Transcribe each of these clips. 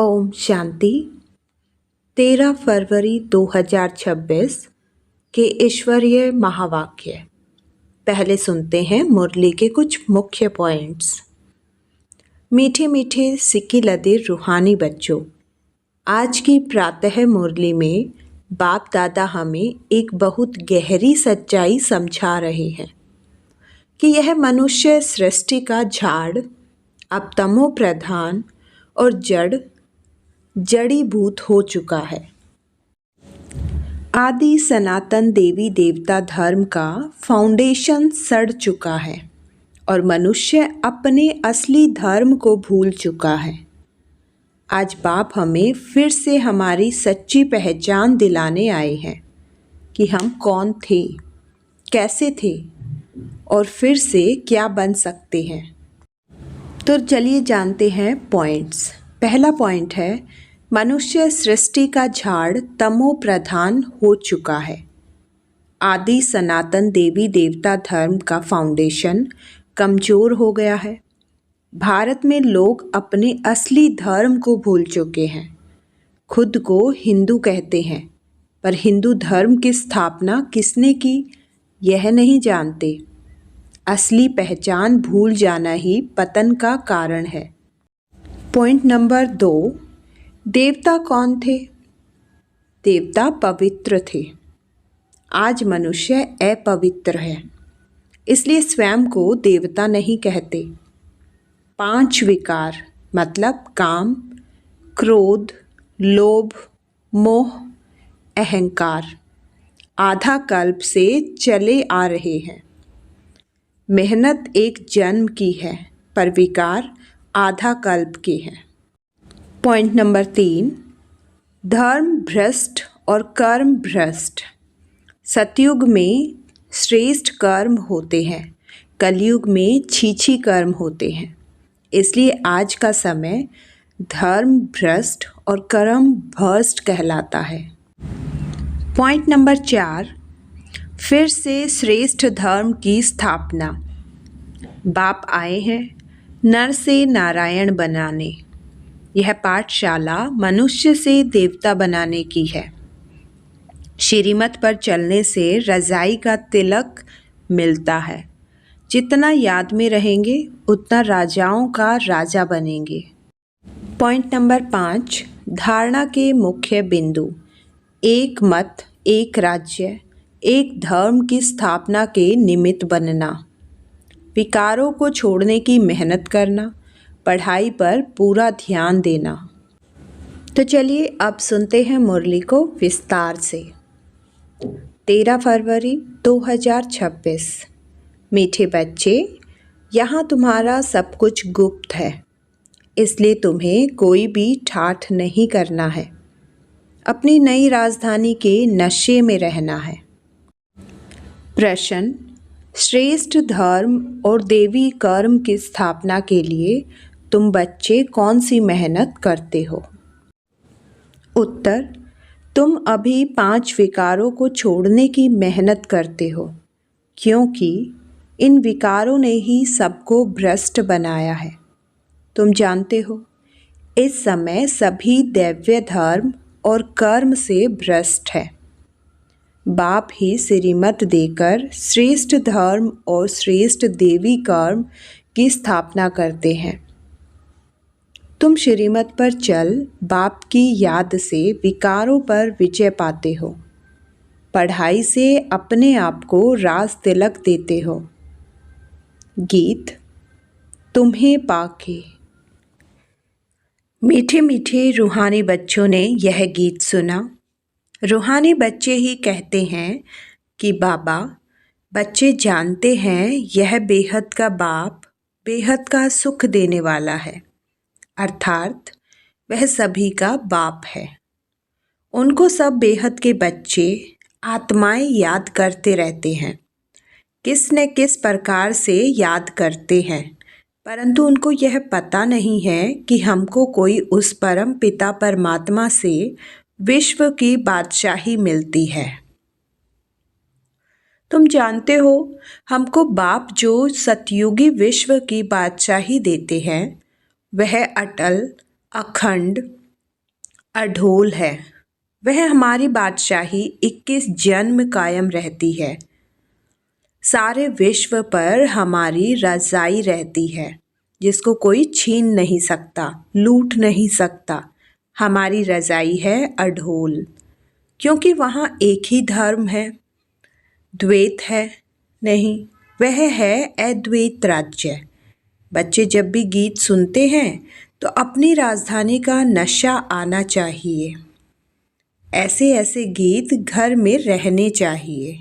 ओम शांति। 13 फरवरी 2026 के ईश्वरीय महावाक्य। पहले सुनते हैं मुरली के कुछ मुख्य पॉइंट्स। मीठे मीठे सिक्की लदे रूहानी बच्चों, आज की प्रातः मुरली में बाप दादा हमें एक बहुत गहरी सच्चाई समझा रहे हैं कि यह मनुष्य सृष्टि का झाड़ अब तमो प्रधान और जड़ीभूत हो चुका है। आदि सनातन देवी देवता धर्म का फाउंडेशन सड़ चुका है और मनुष्य अपने असली धर्म को भूल चुका है। आज बाप हमें फिर से हमारी सच्ची पहचान दिलाने आए हैं कि हम कौन थे, कैसे थे और फिर से क्या बन सकते हैं। तो चलिए जानते हैं पॉइंट्स। पहला पॉइंट है, मनुष्य सृष्टि का झाड़ तमो प्रधान हो चुका है। आदि सनातन देवी देवता धर्म का फाउंडेशन कमज़ोर हो गया है। भारत में लोग अपने असली धर्म को भूल चुके हैं। खुद को हिंदू कहते हैं, पर हिंदू धर्म की स्थापना किसने की यह नहीं जानते। असली पहचान भूल जाना ही पतन का कारण है। पॉइंट नंबर 2, देवता कौन थे? देवता पवित्र थे। आज मनुष्य अपवित्र है, इसलिए स्वयं को देवता नहीं कहते। 5 विकार मतलब काम, क्रोध, लोभ, मोह, अहंकार आधा कल्प से चले आ रहे हैं। मेहनत एक जन्म की है, पर विकार आधा कल्प के हैं। पॉइंट नंबर 3, धर्म भ्रष्ट और कर्म भ्रष्ट। सतयुग में श्रेष्ठ कर्म होते हैं, कलयुग में छीछी कर्म होते हैं। इसलिए आज का समय धर्म भ्रष्ट और कर्म भ्रष्ट कहलाता है। पॉइंट नंबर 4, फिर से श्रेष्ठ धर्म की स्थापना। बाप आए हैं नर से नारायण बनाने। यह पाठशाला मनुष्य से देवता बनाने की है। श्रीमत पर चलने से रज़ाई का तिलक मिलता है। जितना याद में रहेंगे उतना राजाओं का राजा बनेंगे। पॉइंट नंबर 5, धारणा के मुख्य बिंदु। एक मत, एक राज्य, एक धर्म की स्थापना के निमित्त बनना। विकारों को छोड़ने की मेहनत करना, पढ़ाई पर पूरा ध्यान देना। तो चलिए अब सुनते हैं मुरली को विस्तार से। 13 फरवरी 2026। मीठे बच्चे, यहाँ तुम्हारा सब कुछ गुप्त है, इसलिए तुम्हें कोई भी ठाठ नहीं करना है। अपनी नई राजधानी के नशे में रहना है। प्रश्न, श्रेष्ठ धर्म और देवी कर्म की स्थापना के लिए तुम बच्चे कौन सी मेहनत करते हो? उत्तर, तुम अभी 5 विकारों को छोड़ने की मेहनत करते हो, क्योंकि इन विकारों ने ही सबको भ्रष्ट बनाया है। तुम जानते हो, इस समय सभी दैव्य धर्म और कर्म से भ्रष्ट है। बाप ही श्रीमत देकर श्रेष्ठ धर्म और श्रेष्ठ देवी कर्म की स्थापना करते हैं। तुम श्रीमत पर चल बाप की याद से विकारों पर विजय पाते हो। पढ़ाई से अपने आप को राज तिलक देते हो। गीत तुम्हें पाके। मीठे मीठे रूहानी बच्चों ने यह गीत सुना। रूहानी बच्चे ही कहते हैं कि बाबा, बच्चे जानते हैं यह बेहद का बाप बेहद का सुख देने वाला है, अर्थात वह सभी का बाप है। उनको सब बेहद के बच्चे आत्माएं याद करते रहते हैं। किस न किस प्रकार से याद करते हैं, परंतु उनको यह पता नहीं है कि हमको कोई उस परम पिता परमात्मा से विश्व की बादशाही मिलती है। तुम जानते हो, हमको बाप जो सतयुगी विश्व की बादशाही देते हैं, वह अटल, अखंड, अढोल है। वह हमारी बादशाही 21 जन्म कायम रहती है। सारे विश्व पर हमारी रज़ाई रहती है, जिसको कोई छीन नहीं सकता, लूट नहीं सकता। हमारी रज़ाई है अढोल, क्योंकि वहाँ एक ही धर्म है, द्वैत है नहीं, वह है अद्वैत राज्य। बच्चे जब भी गीत सुनते हैं तो अपनी राजधानी का नशा आना चाहिए। ऐसे ऐसे गीत घर में रहने चाहिए।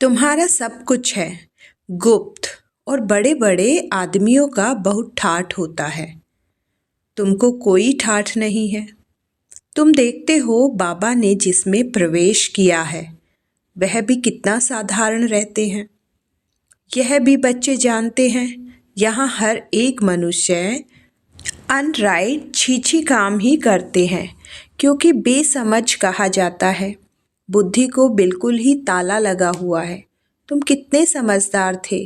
तुम्हारा सब कुछ है गुप्त, और बड़े बड़े आदमियों का बहुत ठाठ होता है। तुमको कोई ठाठ नहीं है। तुम देखते हो बाबा ने जिसमें प्रवेश किया है वह भी कितना साधारण रहते हैं। यह भी बच्चे जानते हैं, यहाँ हर एक मनुष्य अनराइट छीछी काम ही करते हैं, क्योंकि बेसमझ कहा जाता है। बुद्धि को बिल्कुल ही ताला लगा हुआ है। तुम कितने समझदार थे,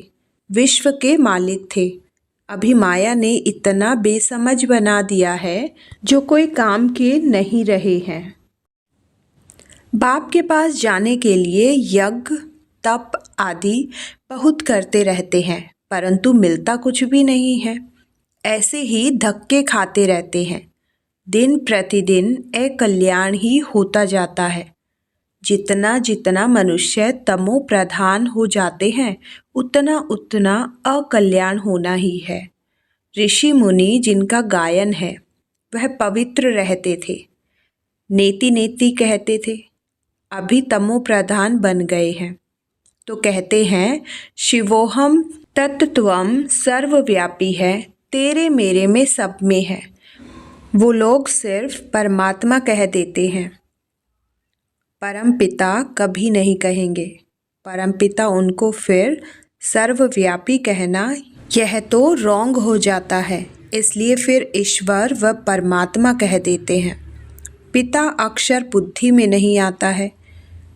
विश्व के मालिक थे। अभी माया ने इतना बेसमझ बना दिया है जो कोई काम के नहीं रहे हैं। बाप के पास जाने के लिए यज्ञ तप आदि बहुत करते रहते हैं, परंतु मिलता कुछ भी नहीं है। ऐसे ही धक्के खाते रहते हैं। दिन प्रतिदिन अकल्याण ही होता जाता है। जितना जितना मनुष्य तमो प्रधान हो जाते हैं उतना उतना अकल्याण होना ही है। ऋषि मुनि जिनका गायन है वह पवित्र रहते थे, नेति नेति कहते थे। अभी तमो प्रधान बन गए हैं तो कहते हैं शिवोहम तत्त्वम सर्वव्यापी है, तेरे मेरे में सब में है। वो लोग सिर्फ परमात्मा कह देते हैं, परम पिता कभी नहीं कहेंगे। परम पिता उनको फिर सर्वव्यापी कहना यह तो रॉन्ग हो जाता है, इसलिए फिर ईश्वर व परमात्मा कह देते हैं। पिता अक्षर बुद्धि में नहीं आता है,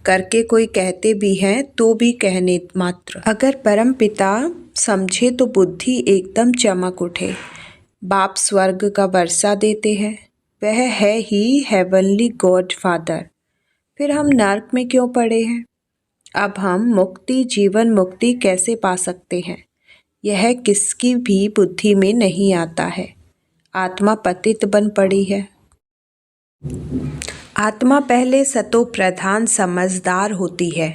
करके कोई कहते भी हैं तो भी कहने मात्र। अगर परम पिता समझे तो बुद्धि एकदम चमक उठे। बाप स्वर्ग का वर्षा देते हैं, वह है ही हेवनली गॉड फादर। फिर हम नर्क में क्यों पड़े हैं? अब हम मुक्ति, जीवन मुक्ति कैसे पा सकते हैं? यह किसकी भी बुद्धि में नहीं आता है। आत्मा पतित बन पड़ी है। आत्मा पहले सतो प्रधान समझदार होती है,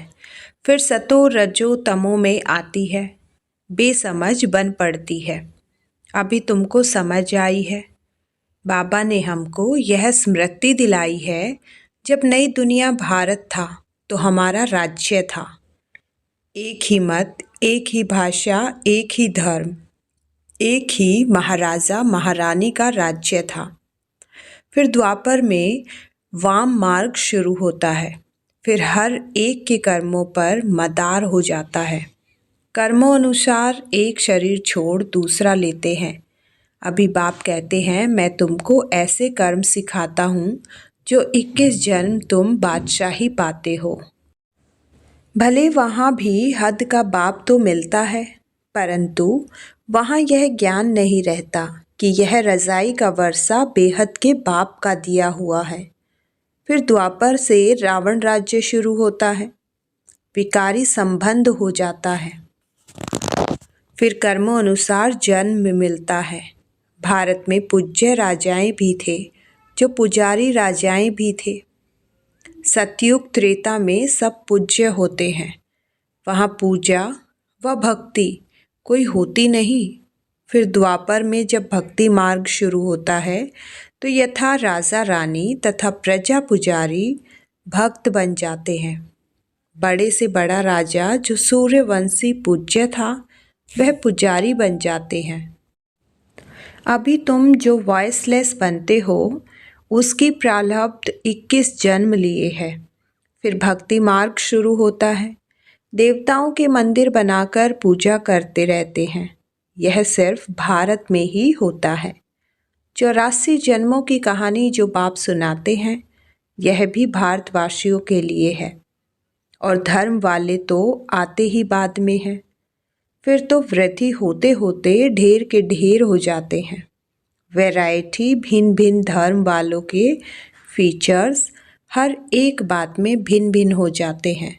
फिर सतो रजो तमो में आती है, बेसमझ बन पड़ती है। अभी तुमको समझ आई है। बाबा ने हमको यह स्मृति दिलाई है, जब नई दुनिया भारत था तो हमारा राज्य था। एक ही मत, एक ही भाषा, एक ही धर्म, एक ही महाराजा महारानी का राज्य था। फिर द्वापर में वाम मार्ग शुरू होता है। फिर हर एक के कर्मों पर मदार हो जाता है। कर्मों अनुसार एक शरीर छोड़ दूसरा लेते हैं। अभी बाप कहते हैं मैं तुमको ऐसे कर्म सिखाता हूँ जो 21 जन्म तुम बादशाही पाते हो। भले वहाँ भी हद का बाप तो मिलता है, परंतु वहाँ यह ज्ञान नहीं रहता कि यह रज़ाई का वर्षा बेहद के बाप का दिया हुआ है। फिर द्वापर से रावण राज्य शुरू होता है, विकारी संबंध हो जाता है। फिर कर्मों अनुसार जन्म मिलता है। भारत में पूज्य राजाएं भी थे, जो पुजारी राजाएं भी थे। सतयुग त्रेता में सब पूज्य होते हैं, वहाँ पूजा व भक्ति कोई होती नहीं। फिर द्वापर में जब भक्ति मार्ग शुरू होता है तो यथा राजा रानी तथा प्रजा पुजारी भक्त बन जाते हैं। बड़े से बड़ा राजा जो सूर्यवंशी पूज्य था वह पुजारी बन जाते हैं। अभी तुम जो वॉइसलेस बनते हो उसकी प्रारब्ध 21 जन्म लिए है। फिर भक्ति मार्ग शुरू होता है। देवताओं के मंदिर बनाकर पूजा करते रहते हैं। यह सिर्फ भारत में ही होता है। 84 जन्मों की कहानी जो बाप सुनाते हैं यह भी भारतवासियों के लिए है, और धर्म वाले तो आते ही बाद में हैं। फिर तो वृद्धि होते होते ढेर के ढेर हो जाते हैं। वैरायटी, भिन्न भिन्न धर्म वालों के फीचर्स हर एक बात में भिन्न भिन्न हो जाते हैं।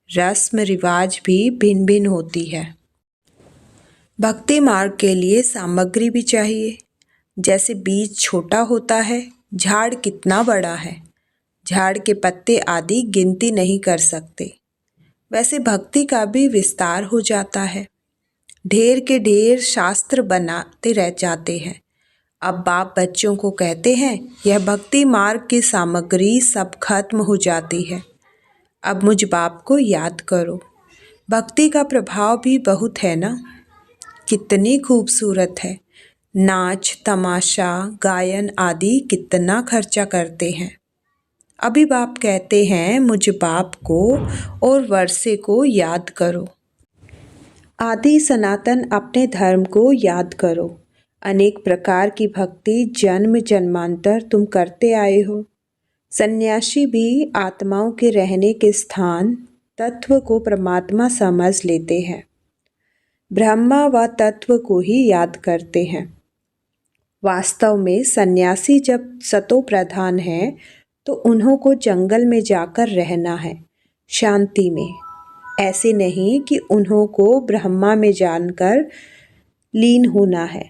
रस्म रिवाज भी भिन्न भिन्न होती है। भक्ति मार्ग के लिए सामग्री भी चाहिए। जैसे बीज छोटा होता है, झाड़ कितना बड़ा है, झाड़ के पत्ते आदि गिनती नहीं कर सकते, वैसे भक्ति का भी विस्तार हो जाता है। ढेर के ढेर शास्त्र बनाते रह जाते हैं। अब बाप बच्चों को कहते हैं, यह भक्ति मार्ग की सामग्री सब खत्म हो जाती है, अब मुझ बाप को याद करो। भक्ति का प्रभाव भी बहुत है ना, कितनी खूबसूरत है। नाच तमाशा गायन आदि कितना खर्चा करते हैं। अभी बाप कहते हैं, मुझ बाप को और वर्षे को याद करो। आदि सनातन अपने धर्म को याद करो। अनेक प्रकार की भक्ति जन्म जन्मांतर तुम करते आए हो। सन्यासी भी आत्माओं के रहने के स्थान तत्व को परमात्मा समझ लेते हैं। ब्रह्मा व तत्व को ही याद करते हैं। वास्तव में सन्यासी जब सतो प्रधान है तो उन्हों को जंगल में जाकर रहना है, शांति में। ऐसे नहीं कि उन्हों को ब्रह्मा में जानकर लीन होना है।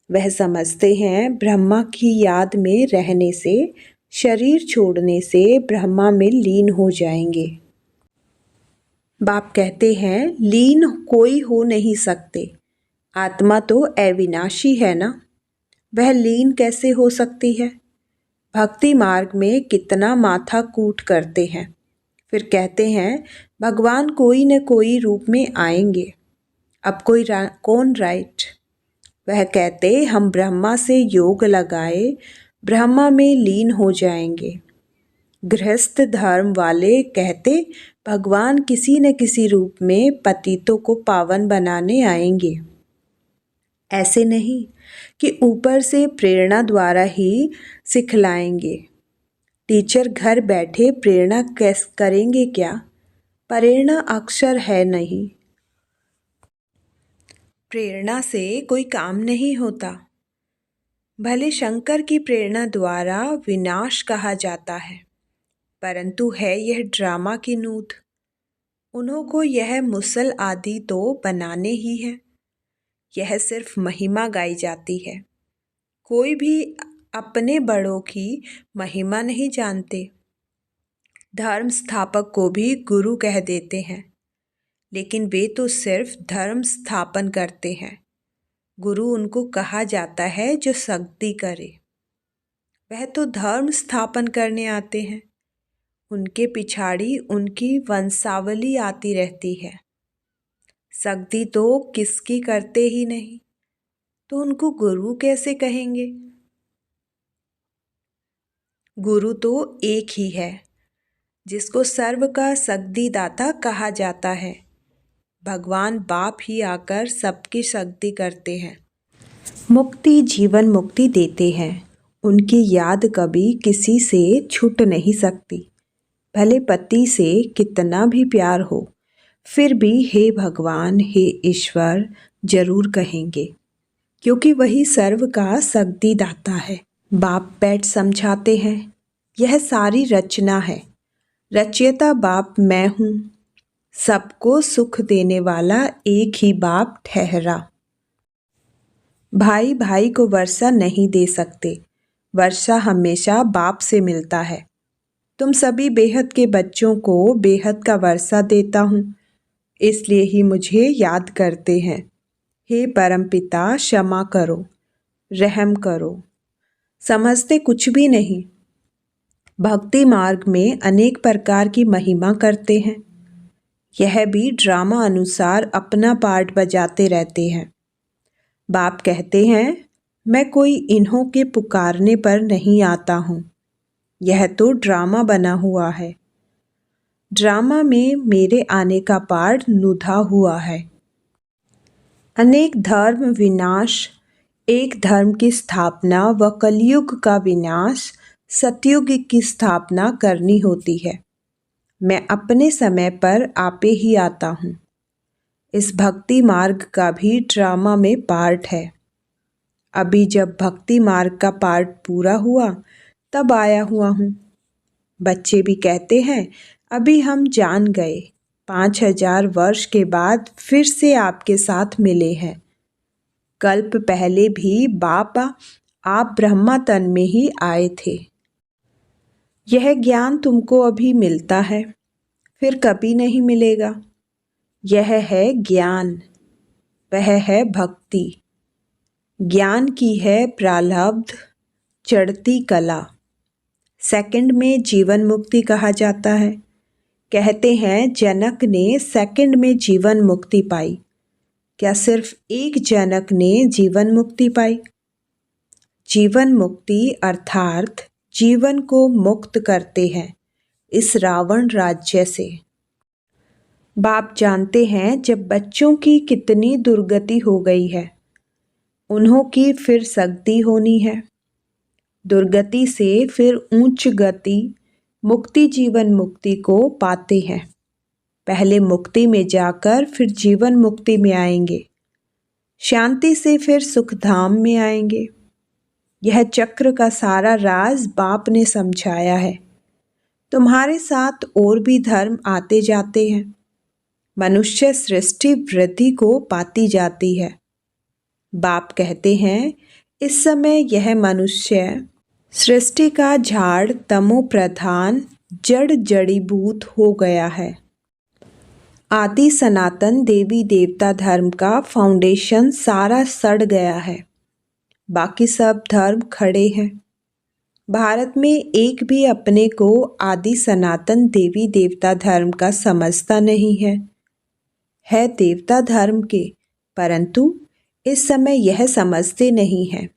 वह समझते हैं ब्रह्मा की याद में रहने से, शरीर छोड़ने से ब्रह्मा में लीन हो जाएंगे। बाप कहते हैं, लीन कोई हो नहीं सकते। आत्मा तो अविनाशी है ना, वह लीन कैसे हो सकती है। भक्ति मार्ग में कितना माथा कूट करते हैं, फिर कहते हैं भगवान कोई न कोई रूप में आएंगे। अब कौन राइट। वह कहते हम ब्रह्मा से योग लगाए ब्रह्मा में लीन हो जाएंगे। गृहस्थ धर्म वाले कहते भगवान किसी न किसी रूप में पतितों को पावन बनाने आएंगे। ऐसे नहीं कि ऊपर से प्रेरणा द्वारा ही सिखलाएंगे। टीचर घर बैठे प्रेरणा कैसे करेंगे क्या, प्रेरणा अक्षर है नहीं। प्रेरणा से कोई काम नहीं होता। भले शंकर की प्रेरणा द्वारा विनाश कहा जाता है, परंतु है यह ड्रामा की नूत। उन्हों को यह मुसल आदि तो बनाने ही है। यह सिर्फ महिमा गाई जाती है। कोई भी अपने बड़ों की महिमा नहीं जानते। धर्म स्थापक को भी गुरु कह देते हैं, लेकिन वे तो सिर्फ धर्म स्थापन करते हैं। गुरु उनको कहा जाता है जो सख्ती करे। वह तो धर्म स्थापन करने आते हैं। उनके पिछाड़ी उनकी वंशावली आती रहती है। सख्ती तो किसकी करते ही नहीं, तो उनको गुरु कैसे कहेंगे। गुरु तो एक ही है, जिसको सर्व का सख्ती दाता कहा जाता है। भगवान बाप ही आकर सबकी सख्ती करते हैं। मुक्ति जीवन मुक्ति देते हैं। उनकी याद कभी किसी से छूट नहीं सकती। भले पति से कितना भी प्यार हो, फिर भी हे भगवान हे ईश्वर जरूर कहेंगे, क्योंकि वही सर्व का सख्ती दाता है। बाप बैठ समझाते हैं, यह सारी रचना है। रचयिता बाप मैं हूँ। सबको सुख देने वाला एक ही बाप ठहरा। भाई भाई को वर्षा नहीं दे सकते। वर्षा हमेशा बाप से मिलता है। तुम सभी बेहद के बच्चों को बेहद का वर्षा देता हूँ, इसलिए ही मुझे याद करते हैं। हे परमपिता क्षमा करो, रहम करो। समझते कुछ भी नहीं। भक्ति मार्ग में अनेक प्रकार की महिमा करते हैं। यह भी ड्रामा अनुसार अपना पार्ट बजाते रहते हैं। बाप कहते हैं, मैं कोई इन्हों के पुकारने पर नहीं आता हूँ। यह तो ड्रामा बना हुआ है। ड्रामा में मेरे आने का पार्ट नुधा हुआ है। अनेक धर्म विनाश, एक धर्म की स्थापना व कलयुग का विनाश, सतयुग की स्थापना करनी होती है। मैं अपने समय पर आपे ही आता हूँ। इस भक्ति मार्ग का भी ड्रामा में पार्ट है। अभी जब भक्ति मार्ग का पाठ पूरा हुआ तब आया हुआ हूँ। बच्चे भी कहते हैं अभी हम जान गए, 5000 वर्ष के बाद फिर से आपके साथ मिले हैं। कल्प पहले भी बाबा आप ब्रह्मा तन में ही आए थे। यह ज्ञान तुमको अभी मिलता है, फिर कभी नहीं मिलेगा। यह है ज्ञान, वह है भक्ति। ज्ञान की है प्रारब्ध चढ़ती कला। सेकंड में जीवन मुक्ति कहा जाता है। कहते हैं जनक ने सेकंड में जीवन मुक्ति पाई। क्या सिर्फ एक जनक ने जीवन मुक्ति पाई? जीवन मुक्ति अर्थात जीवन को मुक्त करते हैं इस रावण राज्य से। बाप जानते हैं जब बच्चों की कितनी दुर्गति हो गई है, उन्हों की फिर सख्ती होनी है। दुर्गति से फिर ऊंच गति मुक्ति जीवन मुक्ति को पाते हैं। पहले मुक्ति में जाकर फिर जीवन मुक्ति में आएंगे, शांति से फिर सुखधाम में आएंगे। यह चक्र का सारा राज बाप ने समझाया है। तुम्हारे साथ और भी धर्म आते जाते हैं। मनुष्य सृष्टि वृद्धि को पाती जाती है। बाप कहते हैं इस समय यह मनुष्य सृष्टि का झाड़ तमो प्रधान जड़ जड़ीभूत हो गया है। आदि सनातन देवी देवता धर्म का फाउंडेशन सारा सड़ गया है। बाकी सब धर्म खड़े हैं। भारत में एक भी अपने को आदि सनातन देवी देवता धर्म का समझता नहीं है देवता धर्म के, परंतु इस समय यह समझते नहीं हैं।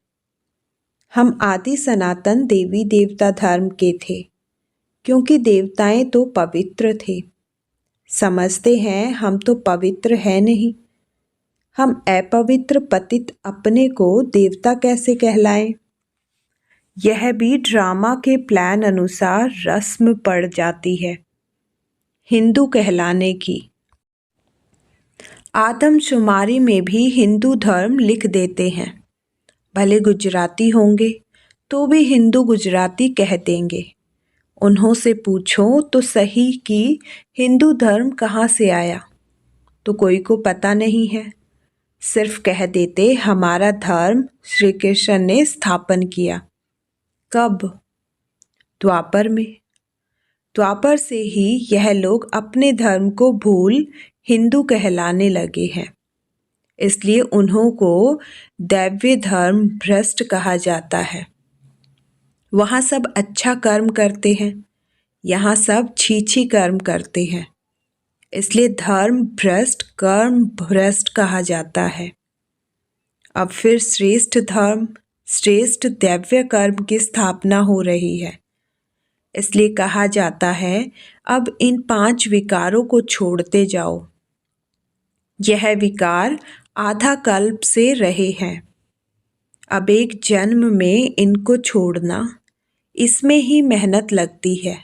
हम आदि सनातन देवी देवता धर्म के थे क्योंकि देवताएं तो पवित्र थे। समझते हैं हम तो पवित्र है नहीं। हम अपवित्र पतित अपने को देवता कैसे कहलाएं? यह भी ड्रामा के प्लान अनुसार रस्म पड़ जाती है हिंदू कहलाने की। आदमशुमारी में भी हिंदू धर्म लिख देते हैं। भले गुजराती होंगे तो भी हिंदू गुजराती कह देंगे। उन्हों से पूछो तो सही कि हिंदू धर्म कहाँ से आया, तो कोई को पता नहीं है। सिर्फ कह देते हमारा धर्म श्री कृष्ण ने स्थापन किया। कब? द्वापर में। द्वापर से ही यह लोग अपने धर्म को भूल हिंदू कहलाने लगे हैं। इसलिए उन्हों को दैव्य धर्म भ्रष्ट कहा जाता है। वहाँ सब अच्छा कर्म करते हैं, यहाँ सब छीछी कर्म करते हैं। इसलिए धर्म भ्रष्ट कर्म भ्रष्ट कहा जाता है। अब फिर श्रेष्ठ धर्म श्रेष्ठ दैव्य कर्म की स्थापना हो रही है। इसलिए कहा जाता है अब इन 5 विकारों को छोड़ते जाओ। यह विकार आधा कल्प से रहे हैं। अब एक जन्म में इनको छोड़ना, इसमें ही मेहनत लगती है।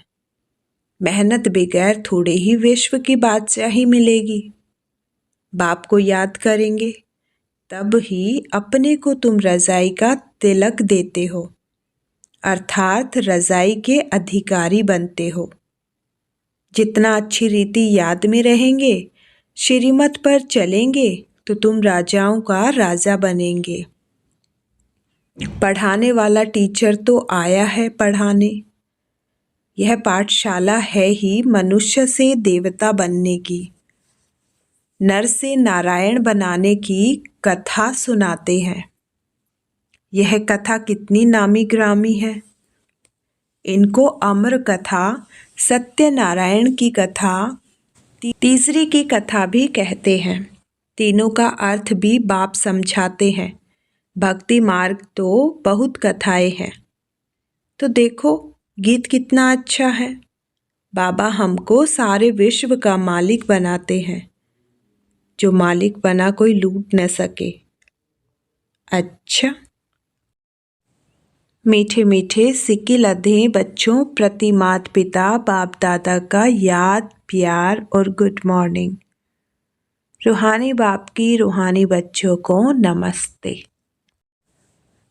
मेहनत बगैर थोड़े ही विश्व की बादशाही मिलेगी। बाप को याद करेंगे तब ही अपने को तुम रज़ाई का तिलक देते हो, अर्थात रज़ाई के अधिकारी बनते हो। जितना अच्छी रीति याद में रहेंगे, श्रीमत पर चलेंगे तो तुम राजाओं का राजा बनेंगे। पढ़ाने वाला टीचर तो आया है पढ़ाने। यह पाठशाला है ही मनुष्य से देवता बनने की, नर से नारायण बनाने की कथा सुनाते हैं। यह कथा कितनी नामी ग्रामी है। इनको अमर कथा, सत्यनारायण की कथा, तीसरी की कथा भी कहते हैं। तीनों का अर्थ भी बाप समझाते हैं। भक्ति मार्ग तो बहुत कथाएं हैं। तो देखो गीत कितना अच्छा है। बाबा हमको सारे विश्व का मालिक बनाते हैं, जो मालिक बना कोई लूट न सके। अच्छा, मीठे मीठे सिक्के लधे बच्चों प्रति माता पिता बाप दादा का याद प्यार और गुड मॉर्निंग। रूहानी बाप की रूहानी बच्चों को नमस्ते।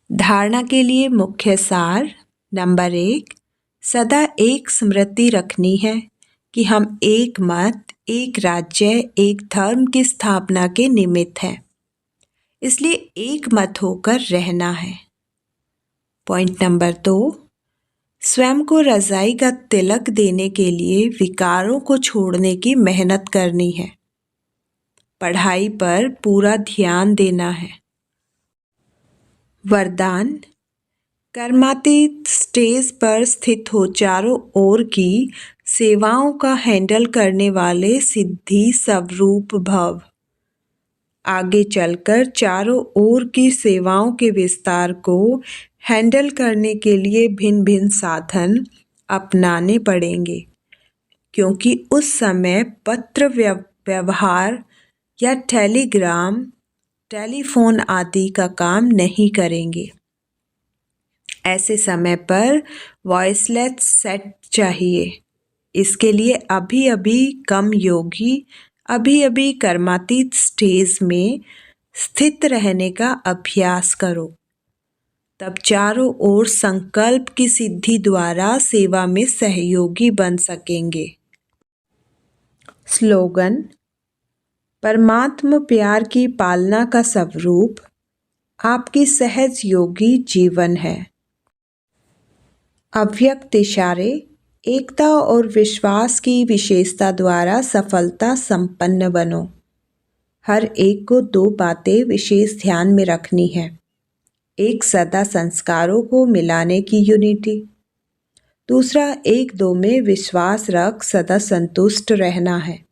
धारणा के लिए मुख्य सार नंबर 1, सदा एक स्मृति रखनी है कि हम एक मत, एक राज्य, एक धर्म की स्थापना के निमित्त हैं, इसलिए एक मत होकर रहना है। पॉइंट नंबर 2, स्वयं को रज़ाई का तिलक देने के लिए विकारों को छोड़ने की मेहनत करनी है। पढ़ाई पर पूरा ध्यान देना है। वरदान, कर्मातीत स्टेज पर स्थित हो चारों ओर की सेवाओं का हैंडल करने वाले सिद्धि स्वरूप भव। आगे चलकर चारों ओर की सेवाओं के विस्तार को हैंडल करने के लिए भिन्न भिन्न साधन अपनाने पड़ेंगे, क्योंकि उस समय पत्र व्यवहार या टेलीग्राम, टेलीफोन आदि का काम नहीं करेंगे। ऐसे समय पर वॉइसलेस सेट चाहिए। इसके लिए अभी अभी कम योगी, अभी अभी कर्मातीत स्टेज में स्थित रहने का अभ्यास करो, तब चारों ओर संकल्प की सिद्धि द्वारा सेवा में सहयोगी बन सकेंगे। स्लोगन, परमात्म प्यार की पालना का स्वरूप आपकी सहज योगी जीवन है। अव्यक्त इशारे, एकता और विश्वास की विशेषता द्वारा सफलता संपन्न बनो। हर एक को 2 बातें विशेष ध्यान में रखनी है। एक, सदा संस्कारों को मिलाने की यूनिटी। दूसरा, 1-2 में विश्वास रख सदा संतुष्ट रहना है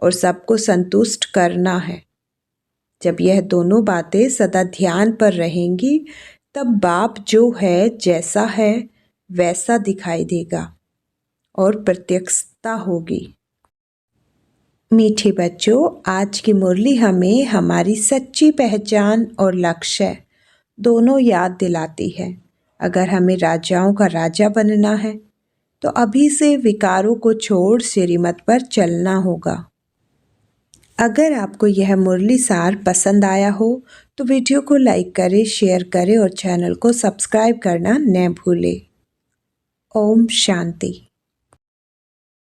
और सबको संतुष्ट करना है। जब यह दोनों बातें सदा ध्यान पर रहेंगी, तब बाप जो है, जैसा है, वैसा दिखाई देगा और प्रत्यक्षता होगी। मीठे बच्चों, आज की मुरली हमें हमारी सच्ची पहचान और लक्ष्य दोनों याद दिलाती है। अगर हमें राजाओं का राजा बनना है, तो अभी से विकारों को छोड़ श्रीमत पर चलना होगा। अगर आपको यह मुरली सार पसंद आया हो, तो वीडियो को लाइक करें, शेयर करें और चैनल को सब्सक्राइब करना न भूलें। ओम शांति।